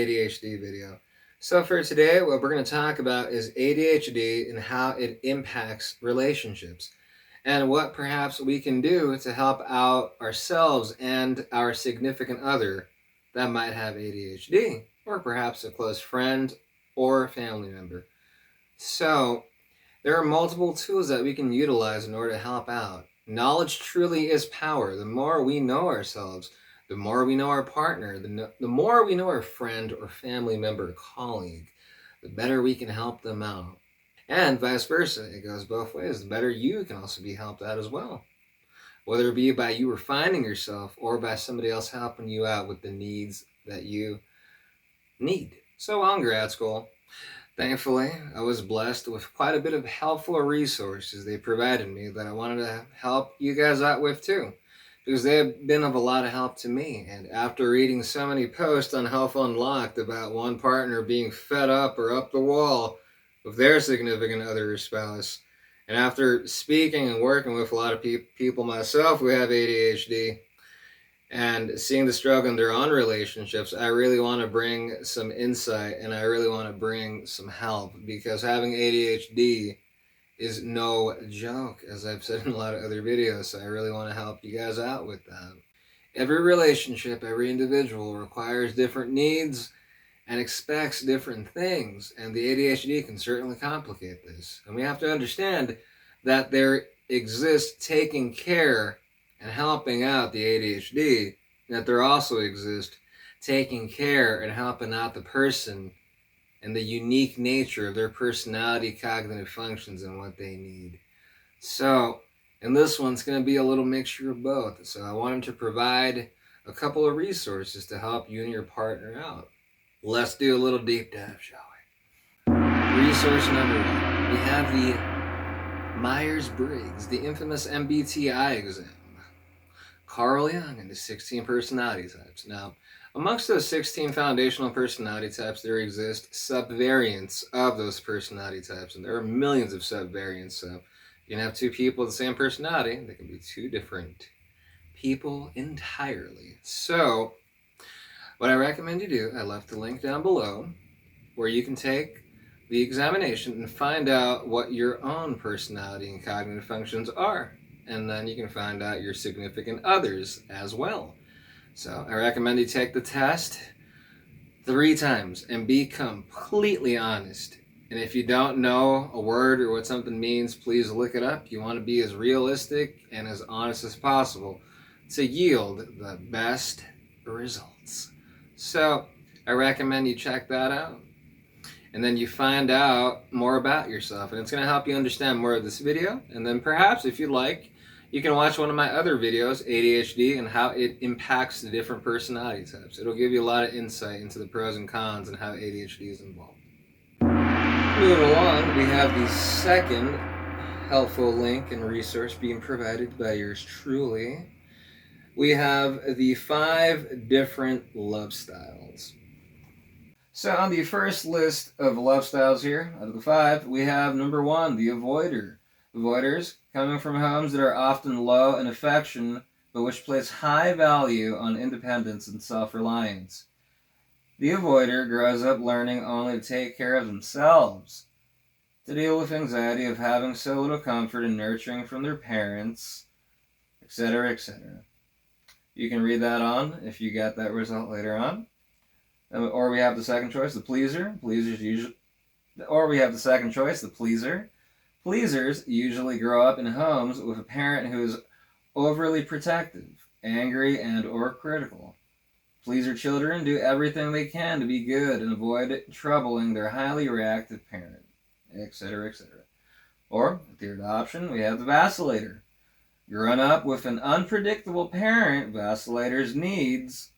ADHD video. So for today, what we're going to talk about is ADHD and how it impacts relationships, and what perhaps we can do to help out ourselves and our significant other that might have ADHD, or perhaps a close friend or family member. So there are multiple tools that we can utilize in order to help out. Knowledge truly is power. The more we know ourselves, the more we know our partner, the more we know our friend or family member or colleague, the better we can help them out. And vice versa, it goes both ways. The better you can also be helped out as well. Whether it be by you refining yourself or by somebody else helping you out with the needs that you need. So while in grad school, thankfully, I was blessed with quite a bit of helpful resources they provided me that I wanted to help you guys out with too, because they have been of a lot of help to me. And after reading so many posts on Health Unlocked about one partner being fed up or up the wall with their significant other or spouse, and after speaking and working with a lot of people myself who have ADHD, and seeing the struggle in their own relationships, I really want to bring some insight and I really want to bring some help, because having ADHD is no joke, as I've said in a lot of other videos. So I really want to help you guys out with that. Every relationship, every individual requires different needs and expects different things, and the ADHD can certainly complicate this. And we have to understand that there exists taking care and helping out the ADHD, that there also exists taking care and helping out the person and the unique nature of their personality, cognitive functions, and what they need. So in this one, it's going to be a little mixture of both. So I wanted to provide a couple of resources to help you and your partner out. Let's do a little deep dive, shall we? Resource number one, we have the Myers-Briggs, the infamous MBTI exam. Carl Jung and the 16 personality types. Now, amongst those 16 foundational personality types, there exist subvariants of those personality types, and there are millions of subvariants. So you can have two people with the same personality, they can be two different people entirely. So what I recommend you do, I left the link down below where you can take the examination and find out what your own personality and cognitive functions are. And then you can find out your significant others as well. So I recommend you take the test 3 times and be completely honest. And if you don't know a word or what something means, please look it up. You want to be as realistic and as honest as possible to yield the best results. So I recommend you check that out. And then you find out more about yourself. And it's going to help you understand more of this video. And then perhaps, if you'd like, you can watch one of my other videos, ADHD, and how it impacts the different personality types. It'll give you a lot of insight into the pros and cons and how ADHD is involved. Moving along, we have the second helpful link and resource being provided by yours truly. We have the 5 different love styles. So on the first list of love styles here, out of the 5, we have number 1, the avoider. Avoiders, coming from homes that are often low in affection, but which place high value on independence and self-reliance. The avoider grows up learning only to take care of themselves, to deal with anxiety of having so little comfort and nurturing from their parents, etc., etc. You can read that on if you get that result later on. Or we have the second choice, the pleaser. The pleaser. Pleasers usually grow up in homes with a parent who is overly protective, angry, and or critical. Pleaser children do everything they can to be good and avoid troubling their highly reactive parent, etc., etc. Or, the third option, we have the vacillator. Grown up with an unpredictable parent, vacillators' needs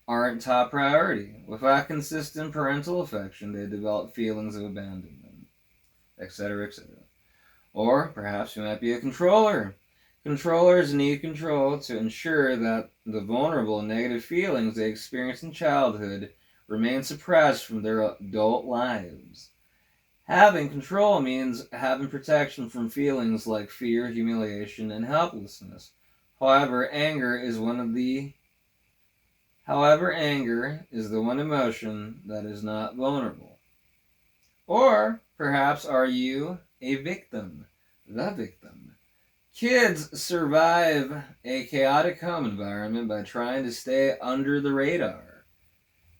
aren't top priority. Without consistent parental affection, they develop feelings of abandonment, etc., etc. Or perhaps you might be a controller. Controllers need control to ensure that the vulnerable and negative feelings they experience in childhood remain suppressed from their adult lives. Having control means having protection from feelings like fear, humiliation, and helplessness. However, anger is one of the However, anger is the one emotion that is not vulnerable. Or perhaps are you a victim? The victim. Kids survive a chaotic home environment by trying to stay under the radar,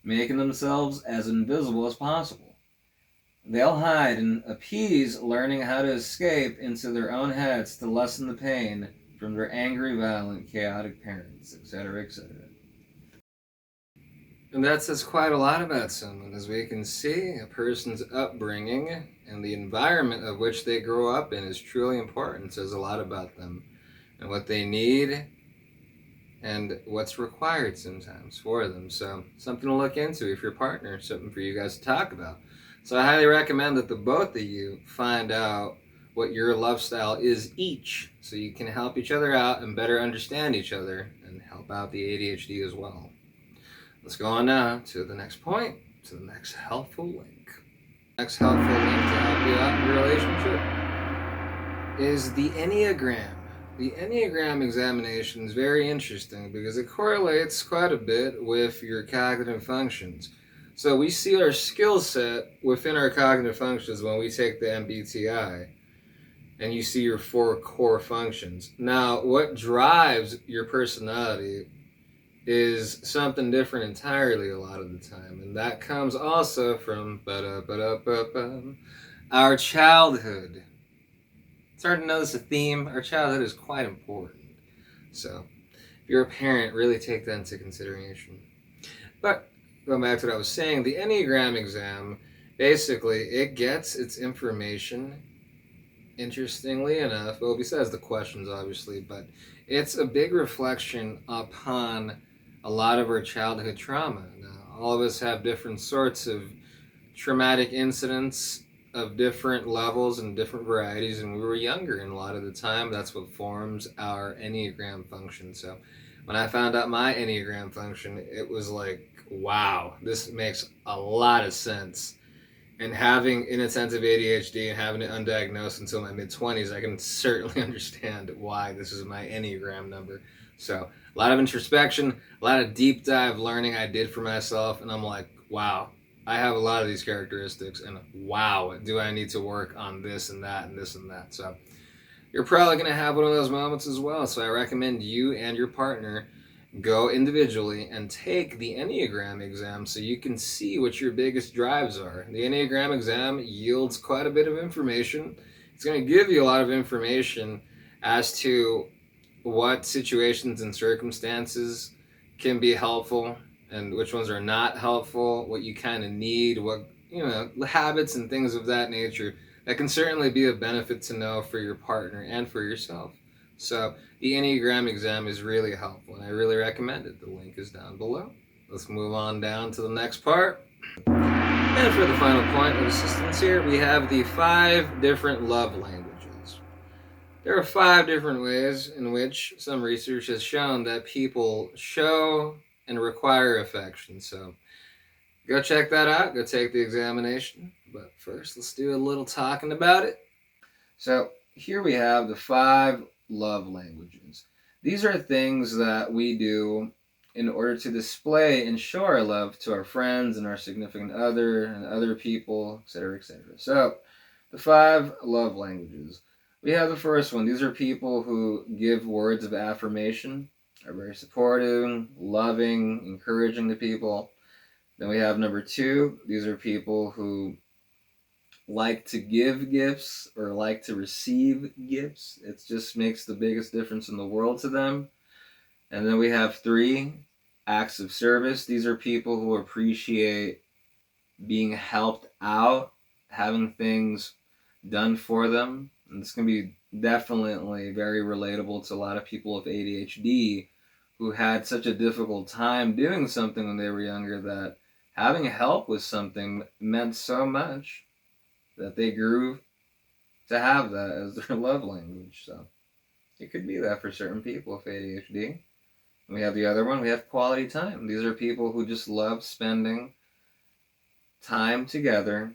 making themselves as invisible as possible. They'll hide and appease, learning how to escape into their own heads to lessen the pain from their angry, violent, chaotic parents, etc., etc. And that says quite a lot about someone. As we can see, a person's upbringing and the environment of which they grow up in is truly important. It says a lot about them and what they need and what's required sometimes for them. So something to look into if you're a partner, something for you guys to talk about. So I highly recommend that the both of you find out what your love style is each, so you can help each other out and better understand each other and help out the ADHD as well. Let's go on now to the next point, to the next helpful link. Next helpful link to help you out in your relationship is the Enneagram. The Enneagram examination is very interesting because it correlates quite a bit with your cognitive functions. So we see our skill set within our cognitive functions when we take the MBTI, and you see your 4 core functions. Now, what drives your personality is something different entirely a lot of the time, and that comes also from our childhood. It's hard to notice a theme. Our childhood is quite important. So, if you're a parent, really take that into consideration. But going back to what I was saying, the Enneagram exam, basically, it gets its information, interestingly enough, well, besides the questions, obviously, but it's a big reflection upon a lot of our childhood trauma. Now, all of us have different sorts of traumatic incidents of different levels and different varieties, and we were younger, and a lot of the time that's what forms our Enneagram function. So when I found out my Enneagram function, it was like, wow, this makes a lot of sense. And having inattentive ADHD and having it undiagnosed until my mid-20s, I can certainly understand why this is my Enneagram number. So a lot of introspection, a lot of deep dive learning I did for myself, and I'm like, wow, I have a lot of these characteristics, and wow, do I need to work on this and that and this and that. So you're probably going to have one of those moments as well. So I recommend you and your partner go individually and take the Enneagram exam so you can see what your biggest drives are. The Enneagram exam yields quite a bit of information. It's going to give you a lot of information as to what situations and circumstances can be helpful and which ones are not helpful, what you kind of need, what, habits and things of that nature that can certainly be of benefit to know for your partner and for yourself. So the Enneagram exam is really helpful, and I really recommend it. The link is down below. Let's move on down to the next part. And for the final point of assistance here, we have the 5 different love languages. There are 5 different ways in which some research has shown that people show and require affection. So go check that out. Go take the examination. But first, let's do a little talking about it. So here we have the 5 love languages. These are things that we do in order to display and show our love to our friends and our significant other and other people, etc., etc. So the 5 love languages. We have the first one. These are people who give words of affirmation, are very supportive, loving, encouraging to people. Then we have number 2. These are people who like to give gifts or like to receive gifts. It just makes the biggest difference in the world to them. And then we have 3, acts of service. These are people who appreciate being helped out, having things done for them. And this can be definitely very relatable to a lot of people with ADHD who had such a difficult time doing something when they were younger that having help with something meant so much that they grew to have that as their love language. So it could be that for certain people with ADHD. And we have the other one, we have quality time. These are people who just love spending time together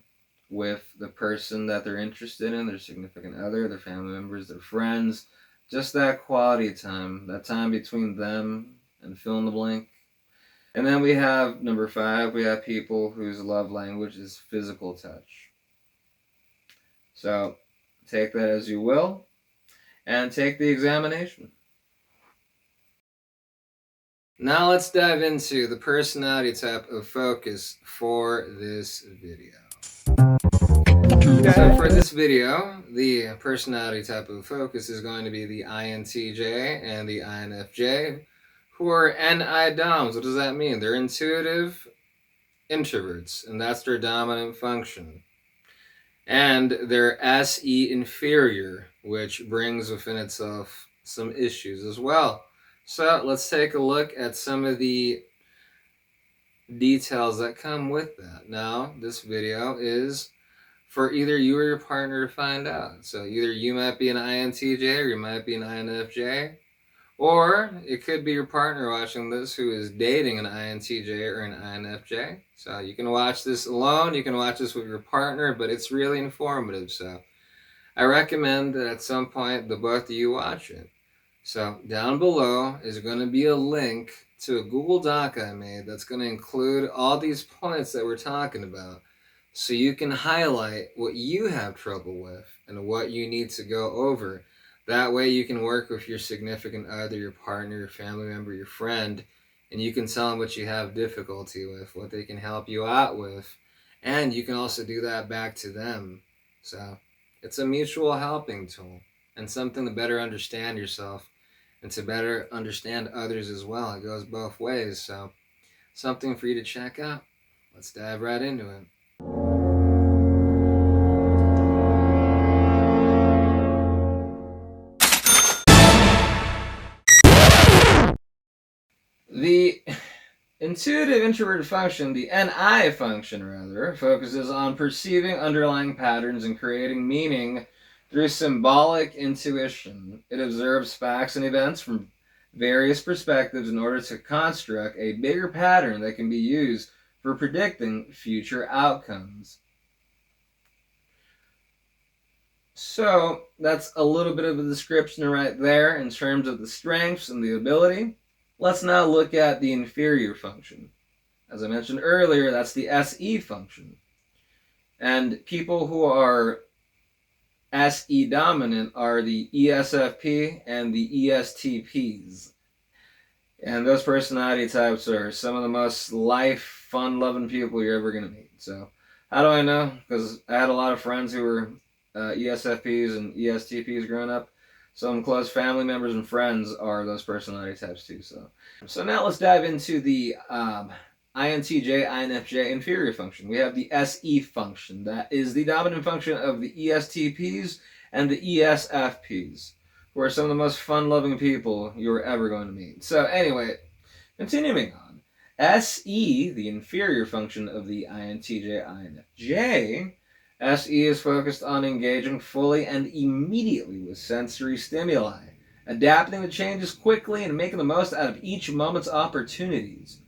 with the person that they're interested in, their significant other, their family members, their friends. Just that quality time, that time between them and fill in the blank. And then we have number 5, we have people whose love language is physical touch. So take that as you will, and take the examination. Now let's dive into the personality type of focus for this video. So for this video, the personality type of focus is going to be the INTJ and the INFJ, who are NI-DOMs. What does that mean? They're intuitive introverts, and that's their dominant function. And they're SE inferior, which brings within itself some issues as well. So let's take a look at some of the details that come with that. Now, this video is for either you or your partner to find out. So either you might be an INTJ or you might be an INFJ. Or it could be your partner watching this who is dating an INTJ or an INFJ. So you can watch this alone, you can watch this with your partner, but it's really informative. So I recommend that at some point the both of you watch it. So down below is going to be a link to a Google Doc I made that's going to include all these points that we're talking about. So you can highlight what you have trouble with and what you need to go over. That way you can work with your significant other, your partner, your family member, your friend, and you can tell them what you have difficulty with, what they can help you out with, and you can also do that back to them. So it's a mutual helping tool and something to better understand yourself and to better understand others as well. It goes both ways, so something for you to check out. Let's dive right into it. The intuitive introverted function, the NI function rather, focuses on perceiving underlying patterns and creating meaning through symbolic intuition. It observes facts and events from various perspectives in order to construct a bigger pattern that can be used for predicting future outcomes. So that's a little bit of a description right there in terms of the strengths and the ability. Let's now look at the inferior function. As I mentioned earlier, that's the SE function. And people who are SE dominant are the ESFP and the ESTPs. And those personality types are some of the most life, fun-loving people you're ever going to meet. So how do I know? Because I had a lot of friends who were ESFPs and ESTPs growing up. Some close family members and friends are those personality types too. So now let's dive into the INTJ, INFJ inferior function. We have the SE function. That is the dominant function of the ESTPs and the ESFPs, who are some of the most fun-loving people you're ever going to meet. So anyway, continuing on. SE, the inferior function of the INTJ, INFJ, SE is focused on engaging fully and immediately with sensory stimuli, adapting to changes quickly and making the most out of each moment's opportunities.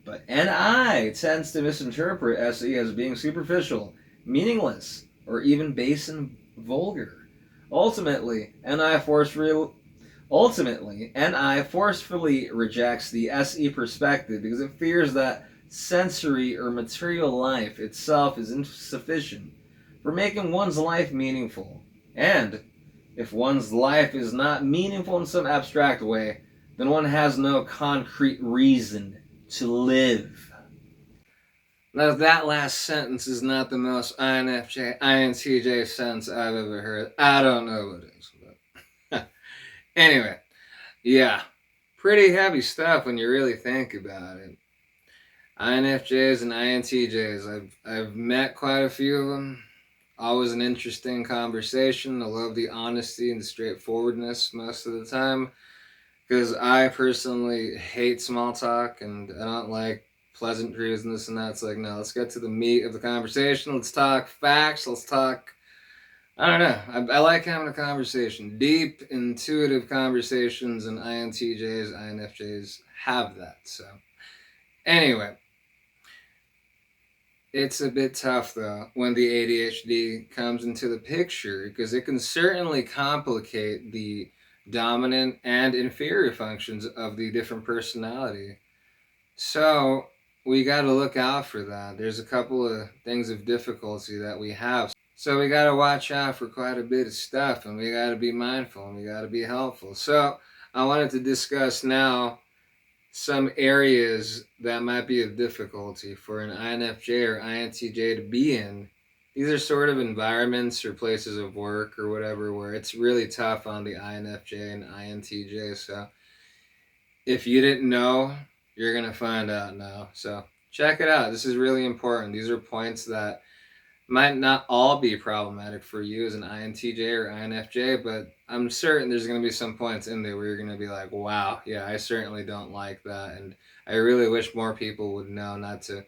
But NI tends to misinterpret SE as being superficial, meaningless, or even base and vulgar. Ultimately, NI forcefully rejects the SE perspective because it fears that sensory or material life itself is insufficient for making one's life meaningful. And if one's life is not meaningful in some abstract way, then one has no concrete reason to live. Now, that last sentence is not the most INFJ, INTJ sentence I've ever heard. I don't know what it is. But anyway, yeah, pretty heavy stuff when you really think about it. INFJs and INTJs, I've met quite a few of them. Always an interesting conversation. I love the honesty and the straightforwardness most of the time, because I personally hate small talk and I don't like pleasantries and this and that. It's like, no, let's get to the meat of the conversation. Let's talk facts. Let's talk, I don't know. I like having a conversation. Deep, intuitive conversations, and INTJs, INFJs have that. So anyway, it's a bit tough, though, when the ADHD comes into the picture, because it can certainly complicate the dominant and inferior functions of the different personality. So we got to look out for that. There's a couple of things of difficulty that we have. So we got to watch out for quite a bit of stuff, and we got to be mindful, and we got to be helpful. So I wanted to discuss now some areas that might be of difficulty for an INFJ or INTJ to be in. These are sort of environments or places of work or whatever where it's really tough on the INFJ and INTJ. So if you didn't know, you're going to find out now. So check it out. This is really important. These are points that might not all be problematic for you as an INTJ or INFJ, but I'm certain there's going to be some points in there where you're going to be like, wow, yeah, I certainly don't like that. And I really wish more people would know not to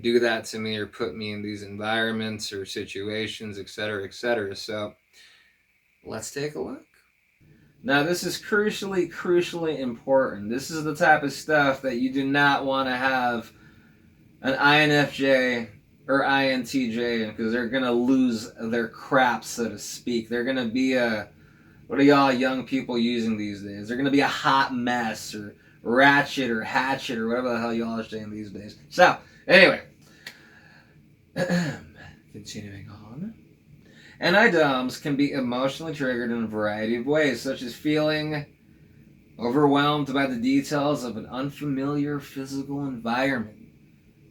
do that to me or put me in these environments or situations, etc., etc. So let's take a look. Now, this is crucially important. This is the type of stuff that you do not want to have an INFJ or INTJ because they're going to lose their crap, so to speak. They're going to be what are y'all young people using these days? They're going to be a hot mess or ratchet or hatchet or whatever the hell y'all are saying these days. So, anyway. Continuing on. NIDOMs can be emotionally triggered in a variety of ways, such as feeling overwhelmed by the details of an unfamiliar physical environment,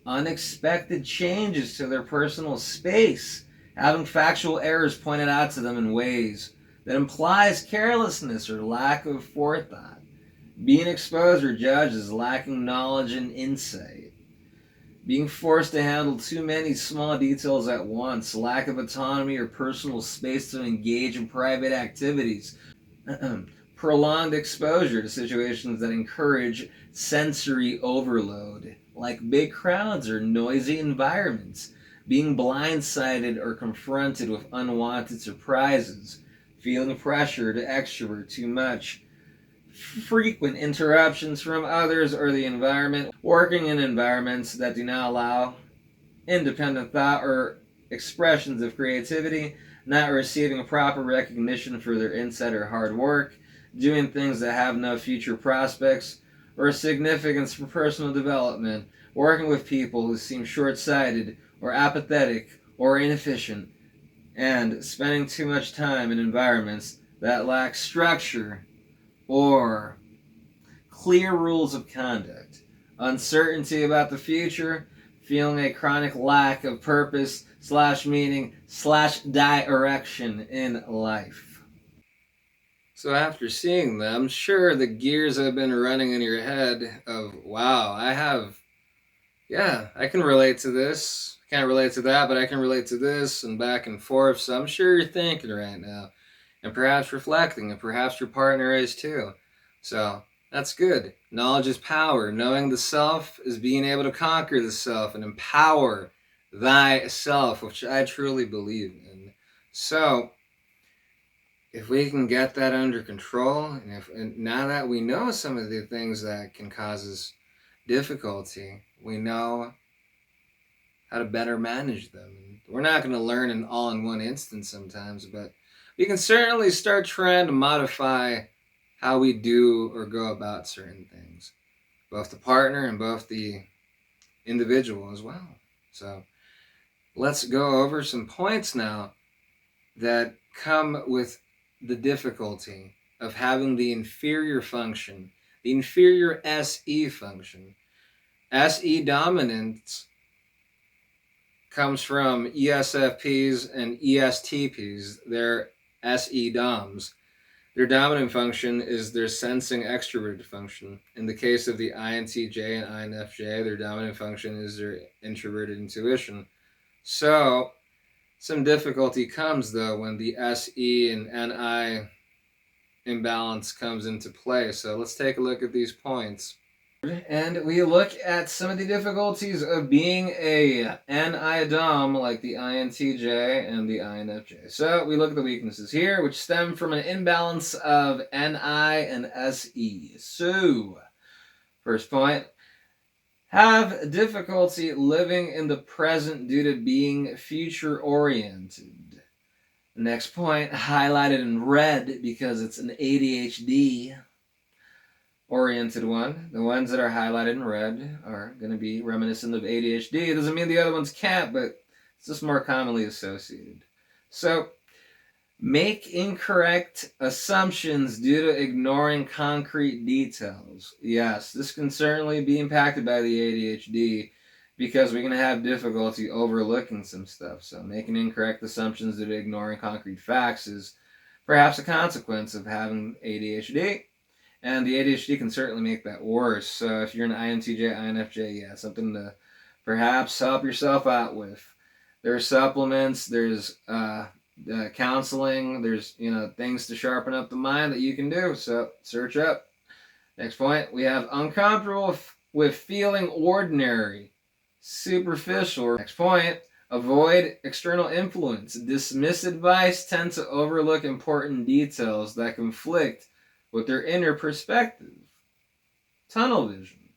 unexpected changes to their personal space, having factual errors pointed out to them in ways that implies carelessness or lack of forethought, being exposed or judged as lacking knowledge and insight, being forced to handle too many small details at once, lack of autonomy or personal space to engage in private activities, prolonged exposure to situations that encourage sensory overload, like big crowds or noisy environments, being blindsided or confronted with unwanted surprises, feeling pressure to extrovert too much, frequent interruptions from others or the environment, working in environments that do not allow independent thought or expressions of creativity, not receiving proper recognition for their insight or hard work, doing things that have no future prospects or significance for personal development, working with people who seem short-sighted or apathetic or inefficient, and spending too much time in environments that lack structure or clear rules of conduct, uncertainty about the future, feeling a chronic lack of purpose / meaning / direction in life. So after seeing them, sure, the gears have been running in your head of, wow, I can relate to this. I can't relate to that, but I can relate to this, and back and forth. So I'm sure you're thinking right now, and perhaps reflecting, and perhaps your partner is too. So that's good. Knowledge is power. Knowing the self is being able to conquer the self and empower thyself, which I truly believe in. So if we can get that under control, and now that we know some of the things that can cause us difficulty, we know how to better manage them. And we're not going to learn in all in one instance sometimes, but we can certainly start trying to modify how we do or go about certain things, both the partner and both the individual as well. So let's go over some points now that come with the difficulty of having the inferior function, the inferior SE function. SE dominance comes from ESFPs and ESTPs. They're SE DOMs. Their dominant function is their sensing extroverted function. In the case of the INTJ and INFJ, their dominant function is their introverted intuition. So some difficulty comes, though, when the SE and NI imbalance comes into play. So let's take a look at these points. And we look at some of the difficulties of being a NI Dom like the INTJ and the INFJ. So we look at the weaknesses here, which stem from an imbalance of NI and SE. So, first point, have difficulty living in the present due to being future-oriented. Next point, highlighted in red because it's an ADHD. oriented one. The ones that are highlighted in red are going to be reminiscent of ADHD. It doesn't mean the other ones can't, but it's just more commonly associated. So, make incorrect assumptions due to ignoring concrete details. Yes, this can certainly be impacted by the ADHD because we can have difficulty overlooking some stuff. So, making incorrect assumptions due to ignoring concrete facts is perhaps a consequence of having ADHD. And the ADHD can certainly make that worse. So if you're an INTJ, INFJ, yeah, something to perhaps help yourself out with. There's supplements, there's counseling, there's things to sharpen up the mind that you can do. So search up. Next point, we have uncomfortable with feeling ordinary, superficial. Next point, avoid external influence. Dismiss advice, tend to overlook important details that conflict with their inner perspective. Tunnel vision.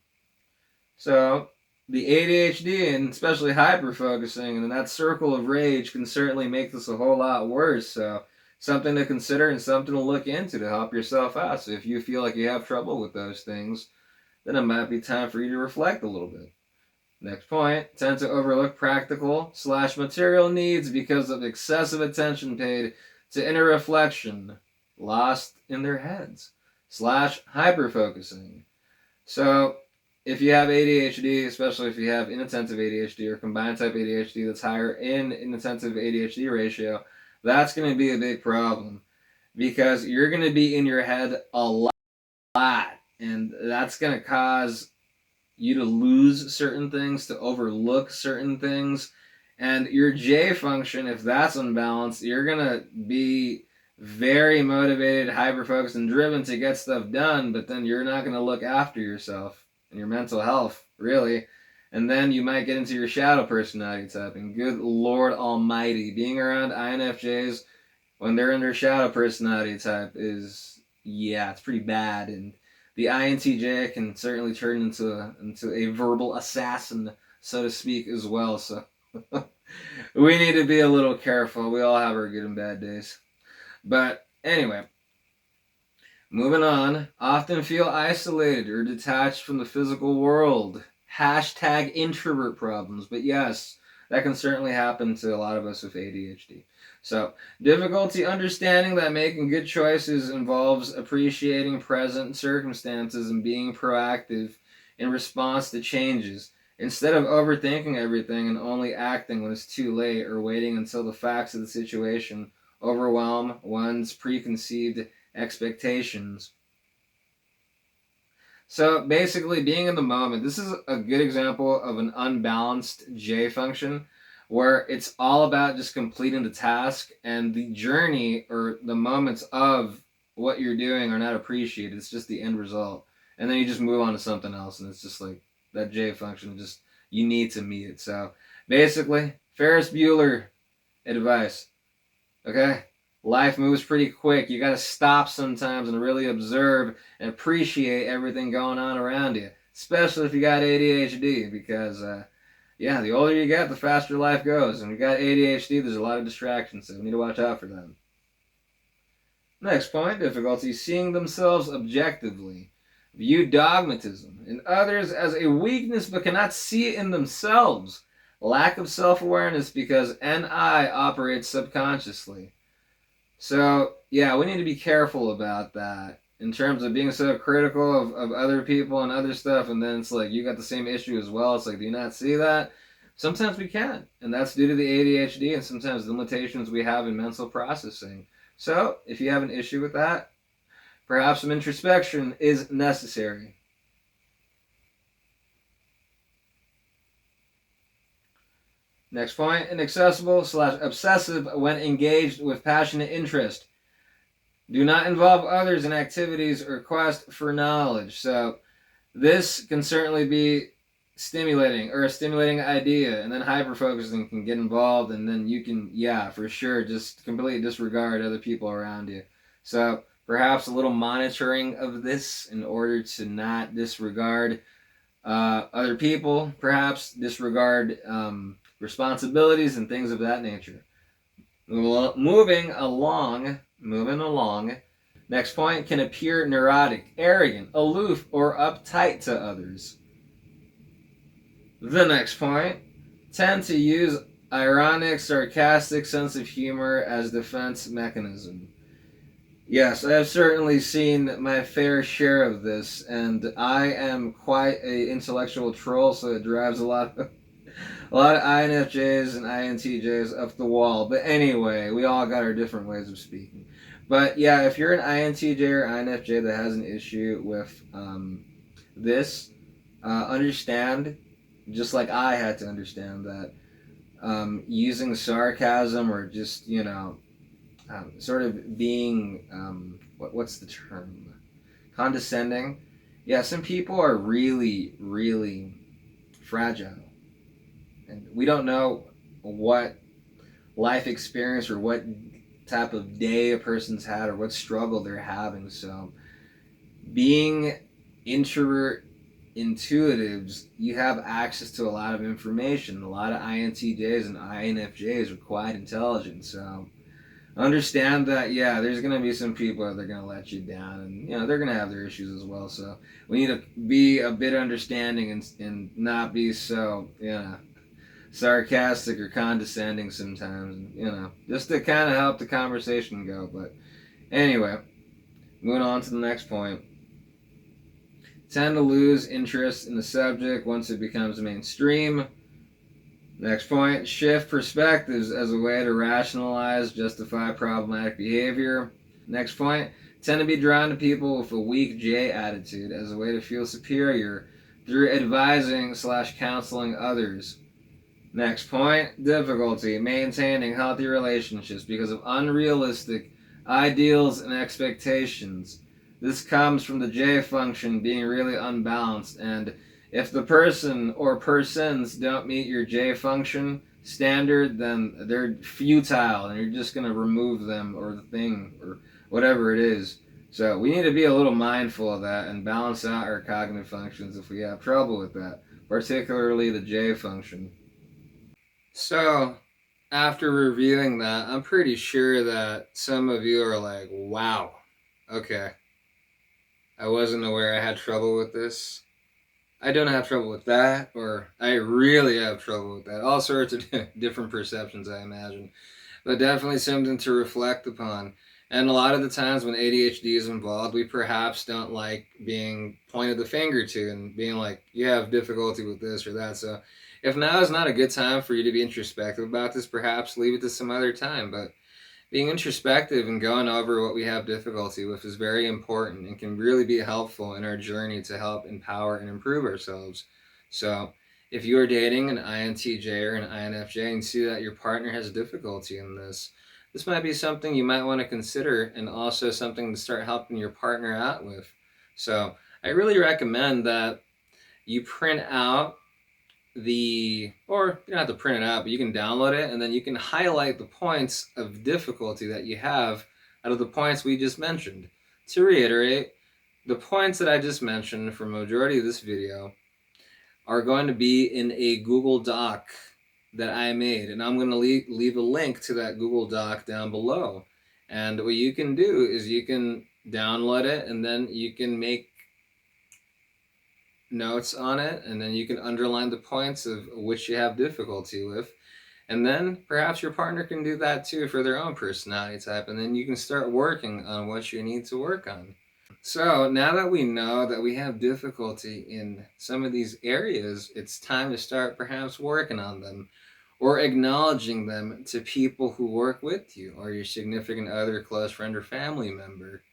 So, the ADHD and especially hyper-focusing and that circle of rage can certainly make this a whole lot worse. So, something to consider and something to look into to help yourself out. So, if you feel like you have trouble with those things, then it might be time for you to reflect a little bit. Next point, tend to overlook practical/material needs because of excessive attention paid to inner reflection, lost in their heads, /hyper-focusing. So, if you have ADHD, especially if you have inattentive ADHD or combined type ADHD that's higher in inattentive ADHD ratio, that's going to be a big problem because you're going to be in your head a lot, and that's going to cause you to lose certain things, to overlook certain things, and your J function, if that's unbalanced, you're going to be very motivated, hyper-focused, and driven to get stuff done, but then you're not going to look after yourself and your mental health, really. And then you might get into your shadow personality type. And good Lord Almighty, being around INFJs when they're in their shadow personality type is, it's pretty bad. And the INTJ can certainly turn into a verbal assassin, so to speak, as well. So we need to be a little careful. We all have our good and bad days. But anyway, moving on. Often feel isolated or detached from the physical world. Hashtag introvert problems. But yes, that can certainly happen to a lot of us with ADHD. So, difficulty understanding that making good choices involves appreciating present circumstances and being proactive in response to changes, instead of overthinking everything and only acting when it's too late or waiting until the facts of the situation overwhelm one's preconceived expectations. So basically, being in the moment. This is a good example of an unbalanced J function where it's all about just completing the task, and the journey or the moments of what you're doing are not appreciated. It's just the end result. And then you just move on to something else, and it's just like that J function, just you need to meet it. So basically, Ferris Bueller advice. Okay? Life moves pretty quick. You got to stop sometimes and really observe and appreciate everything going on around you, especially if you got ADHD, because the older you get, the faster life goes. And if you got ADHD, there's a lot of distractions, so we need to watch out for them. Next point, difficulty seeing themselves objectively. View dogmatism in others as a weakness but cannot see it in themselves. Lack of self-awareness because NI operates subconsciously. So, we need to be careful about that in terms of being so critical of other people and other stuff, and then it's like, you got the same issue as well. It's like, do you not see that? Sometimes we can, and that's due to the ADHD and sometimes the limitations we have in mental processing. So, if you have an issue with that, perhaps some introspection is necessary. Next point, inaccessible/obsessive when engaged with passionate interest. Do not involve others in activities or quest for knowledge. So this can certainly be stimulating or a stimulating idea, and then hyper-focusing can get involved, and then you can, for sure, just completely disregard other people around you. So perhaps a little monitoring of this in order to not disregard other people, perhaps disregard responsibilities and things of that nature. Moving along. Next point, can appear neurotic, arrogant, aloof, or uptight to others. The next point, tend to use ironic, sarcastic sense of humor as defense mechanism. Yes, I have certainly seen my fair share of this, and I am quite a intellectual troll, so it drives a lot of INFJs and INTJs up the wall. But anyway, we all got our different ways of speaking. But yeah, if you're an INTJ or INFJ that has an issue with this, understand, just like I had to understand that using sarcasm or just, sort of being, what's the term? Condescending. Yeah, some people are really, really fragile. And we don't know what life experience or what type of day a person's had or what struggle they're having. So, being introvert intuitives, you have access to a lot of information. A lot of INTJs and INFJs are quite intelligent. So, understand that, yeah, there's going to be some people that are going to let you down, and they're going to have their issues as well. So we need to be a bit understanding and not be so sarcastic or condescending sometimes, just to kind of help the conversation go. But anyway, moving on to the next point, tend to lose interest in the subject once it becomes mainstream. Next point, shift perspectives as a way to rationalize, justify problematic behavior. Next point, tend to be drawn to people with a weak J attitude as a way to feel superior through advising/counseling others. Next point, difficulty maintaining healthy relationships because of unrealistic ideals and expectations. This comes from the J function being really unbalanced, and if the person or persons don't meet your J function standard, then they're futile and you're just going to remove them or the thing or whatever it is. So we need to be a little mindful of that and balance out our cognitive functions if we have trouble with that, particularly the J function. So after reviewing that, I'm pretty sure that some of you are like, wow, okay, I wasn't aware I had trouble with this. I don't have trouble with that, or I really have trouble with that. All sorts of different perceptions, I imagine. But definitely something to reflect upon. And a lot of the times when ADHD is involved, we perhaps don't like being pointed the finger to and being like, you have difficulty with this or that. So if now is not a good time for you to be introspective about this, perhaps leave it to some other time. But being introspective and going over what we have difficulty with is very important and can really be helpful in our journey to help empower and improve ourselves. So if you are dating an INTJ or an INFJ and see that your partner has difficulty in this might be something you might want to consider, and also something to start helping your partner out with. So I really recommend that you print out or you don't have to print it out, but you can download it, and then you can highlight the points of difficulty that you have out of the points we just mentioned. To reiterate, the points that I just mentioned for majority of this video are going to be in a Google Doc that I made, and I'm going to leave a link to that Google Doc down below. And what you can do is you can download it, and then you can make notes on it, and then you can underline the points of which you have difficulty with, and then perhaps your partner can do that too for their own personality type, and then you can start working on what you need to work on. So now that we know that we have difficulty in some of these areas, it's time to start perhaps working on them or acknowledging them to people who work with you or your significant other, close friend, or family member.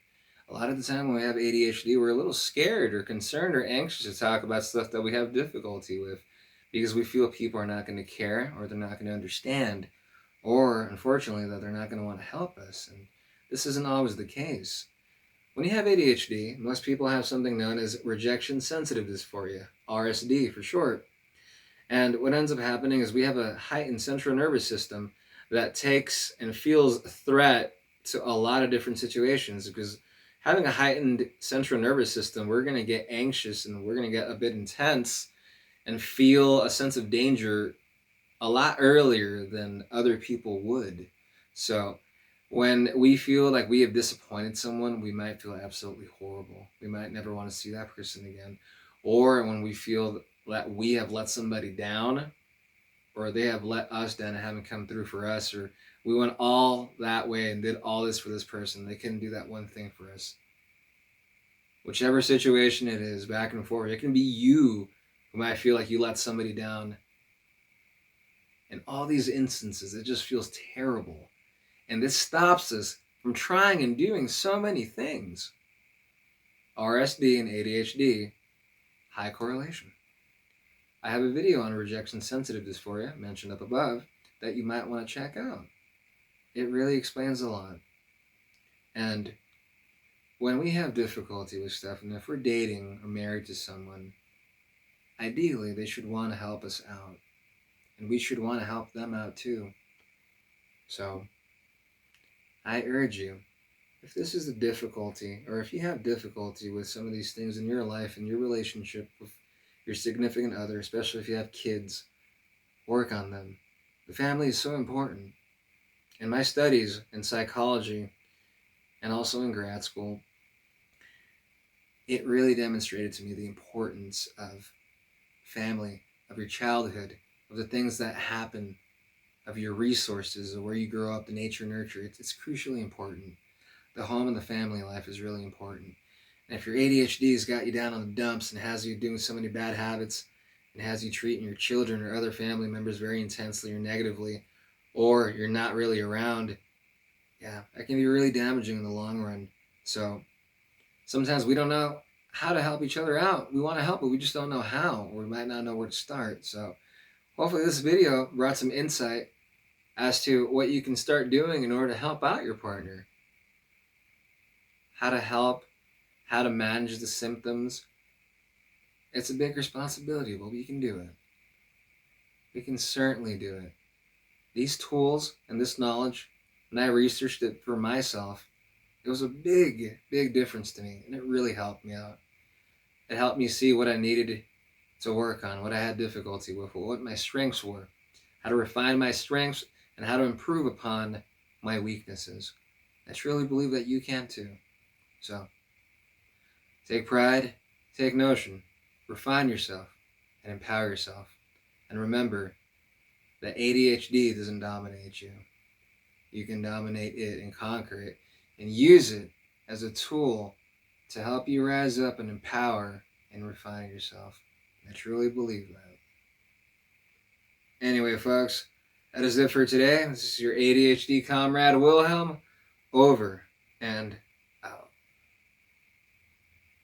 A lot of the time when we have ADHD, we're a little scared or concerned or anxious to talk about stuff that we have difficulty with because we feel people are not going to care, or they're not going to understand, or unfortunately that they're not going to want to help us. And this isn't always the case. When you have ADHD, most people have something known as rejection sensitive dysphoria, RSD for short. And what ends up happening is we have a heightened central nervous system that takes and feels threat to a lot of different situations, because having a heightened central nervous system, we're going to get anxious and we're going to get a bit intense and feel a sense of danger a lot earlier than other people would. So When we feel like we have disappointed someone, we might feel absolutely horrible. We might never want to see that person again. Or when we feel that we have let somebody down, or they have let us down and haven't come through for us, or we went all that way and did all this for this person, they couldn't do that one thing for us. Whichever situation it is, back and forth, it can be you who might feel like you let somebody down. In all these instances, it just feels terrible. And this stops us from trying and doing so many things. RSD and ADHD, high correlation. I have a video on rejection sensitive dysphoria, mentioned up above, that you might want to check out. It really explains a lot. And when we have difficulty with stuff, and if we're dating or married to someone, ideally they should want to help us out. And we should want to help them out too. So, I urge you, if this is a difficulty, or if you have difficulty with some of these things in your life and your relationship with your significant other, especially if you have kids, work on them. The family is so important. In my studies in psychology and also in grad school, it really demonstrated to me the importance of family, of your childhood, of the things that happen, of your resources, of where you grow up, the nature nurture. It's crucially important. The home and the family life is really important. And if your ADHD has got you down on the dumps and has you doing so many bad habits and has you treating your children or other family members very intensely or negatively, or you're not really around, yeah, that can be really damaging in the long run. So sometimes we don't know how to help each other out. We want to help, but we just don't know how, or we might not know where to start. So hopefully this video brought some insight as to what you can start doing in order to help out your partner. How to help, how to manage the symptoms. It's a big responsibility, but we can do it. We can certainly do it. These tools and this knowledge, and I researched it for myself, it was a big, big difference to me, and it really helped me out. It helped me see what I needed to work on, what I had difficulty with, what my strengths were, how to refine my strengths, and how to improve upon my weaknesses. I truly believe that you can too. So, take pride, take notion, refine yourself, and empower yourself. And remember that ADHD doesn't dominate you. You can dominate it and conquer it and use it as a tool to help you rise up and empower and refine yourself. I truly believe that. Anyway, folks, that is it for today. This is your ADHD comrade Wilhelm, over and